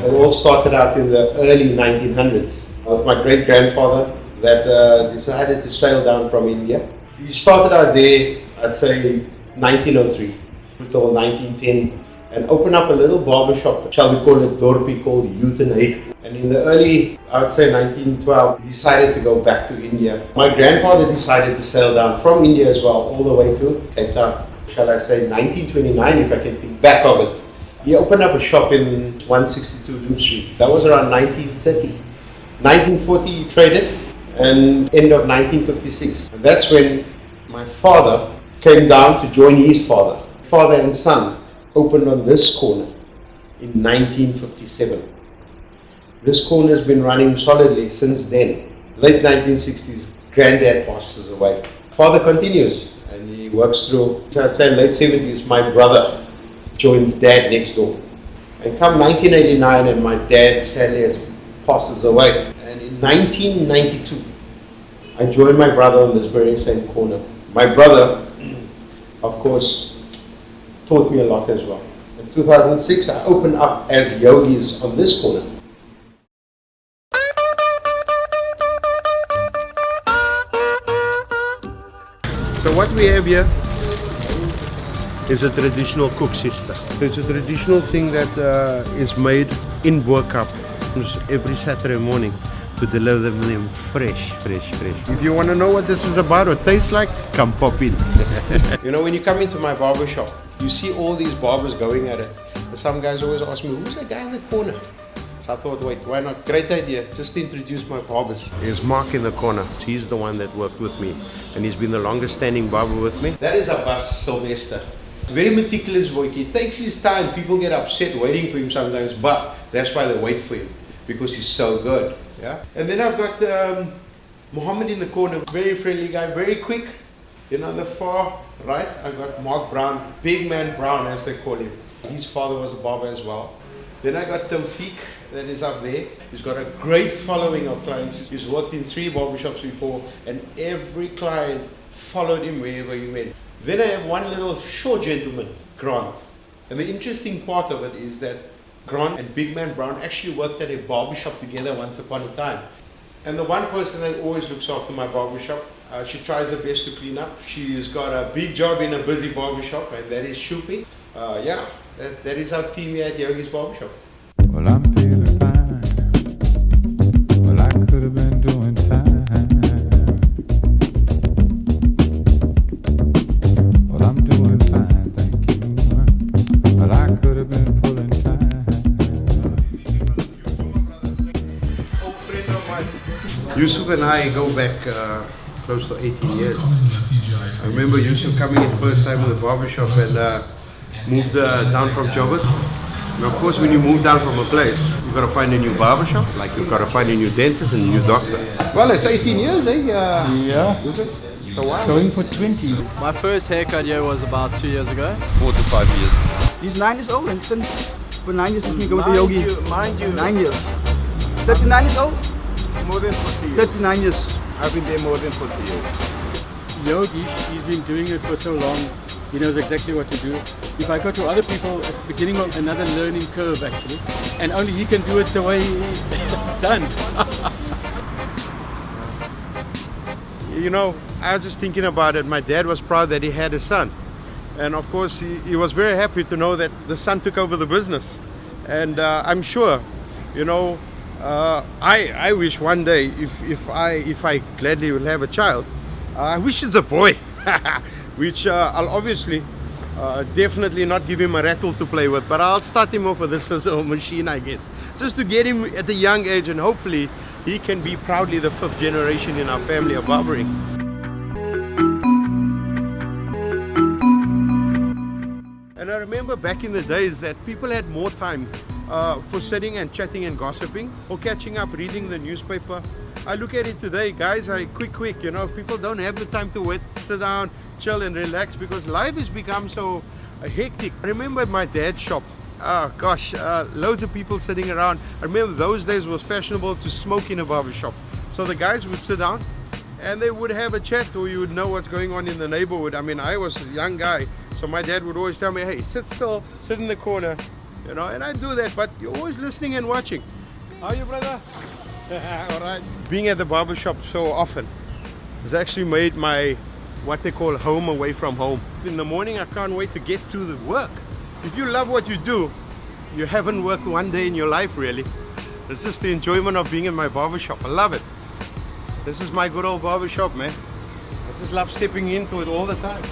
It all started out in the early 1900s. It was my great-grandfather that decided to sail down from India. He started out there, I'd say 1903 until 1910, and opened up a little barbershop, shall we call it Dorpie, called Utenhage. And in the early, I would say 1912, he decided to go back to India. My grandfather decided to sail down from India as well, all the way to Cape Town. Shall I say 1929, if I can think back of it. He opened up a shop in 162 Loop Street. That was around 1930. 1940 he traded, and end of 1956. And that's when my father came down to join his father. Father and son opened on this corner in 1957. This corner has been running solidly since then. Late 1960s, granddad passes away. Father continues, and he works through, I'd say late 70s, my brother joins dad next door. And come 1989, and my dad sadly passes away. And in 1992, I joined my brother on this very same corner. My brother, of course, taught me a lot as well. In 2006, I opened up as Yogi's on this corner. So what we have here is a traditional cook sister. So it's a traditional thing that is made in Boerkaap every Saturday morning to deliver them fresh. If you want to know what this is about or tastes like, come pop in. You know, when you come into my barbershop, you see all these barbers going at it. And some guys always ask me, who's that guy in the corner? So I thought, wait, why not? Great idea, just introduce my barbers. Here's Mark in the corner. He's the one that worked with me, and he's been the longest standing barber with me. That is Abbas Sylvester. Very meticulous boy. He takes his time. People get upset waiting for him sometimes, but that's why they wait for him, because he's so good. Yeah. And then I've got Mohammed in the corner, very friendly guy, very quick. Then on the far right, I've got Mark Brown, Big Man Brown as they call him. His father was a barber as well. Then I got Tawfiq, that is up there. He's got a great following of clients. He's worked in 3 barbershops before, and every client followed him wherever he went. Then I have one little short gentleman, Grant. And the interesting part of it is that Grant and Big Man Brown actually worked at a barbershop together once upon a time. And the one person that always looks after my barbershop, she tries her best to clean up. She's got a big job in a busy barbershop, and that is Shupi. Yeah, that is our team here at Yogi's Barbershop. Well, I'm feeling fine. Well, I could have been doing time. Well, I'm doing fine, thank you. Well, I could have been pulling time. Old friend of mine. Yusuf and I go back close to 18 years. I remember Yusuf coming in first time in the barbershop and moved down from Joburg. And of course, when you move down from a place, you've got to find a new barbershop, like you've got to find a new dentist and a new doctor. Well, it's 18 years, eh? Yeah. Is it? So wow. Going for 20. My first haircut here was about 2 years ago. 4 to 5 years. He's 9 years old and since for 9 years since we go to Yogi. Mind you, 9 years. 39 years old? more than 40 years. 39 years. I've been there more than 40 years. Yogi, he's been doing it for so long, he knows exactly what to do. If I go to other people, it's beginning of another learning curve actually, and only he can do it the way it's done. You know, I was just thinking about it. My dad was proud that he had a son. And of course, he was very happy to know that the son took over the business. And I'm sure, you know, I wish one day, if I gladly will have a child, I wish it's a boy, which I'll obviously definitely not give him a rattle to play with, but I'll start him off with a scissor machine, I guess, just to get him at a young age, and hopefully he can be proudly the 5th generation in our family of barbering. And I remember back in the days that people had more time for sitting and chatting and gossiping or catching up, reading the newspaper. I look at it today, guys, quick, you know, people don't have the time to sit down, chill and relax because life has become so hectic. I remember at my dad's shop, loads of people sitting around. I remember those days was fashionable to smoke in a barbershop. So the guys would sit down and they would have a chat, or you would know what's going on in the neighborhood. I mean, I was a young guy, so my dad would always tell me, hey, sit still, sit in the corner, You know, and I do that, but you're always listening and watching. How are you, brother? All right. Being at the barbershop so often has actually made my, what they call home away from home. In the morning, I can't wait to get to the work. If you love what you do, you haven't worked one day in your life, really. It's just the enjoyment of being in my barbershop. I love it. This is my good old barbershop, man. I just love stepping into it all the time.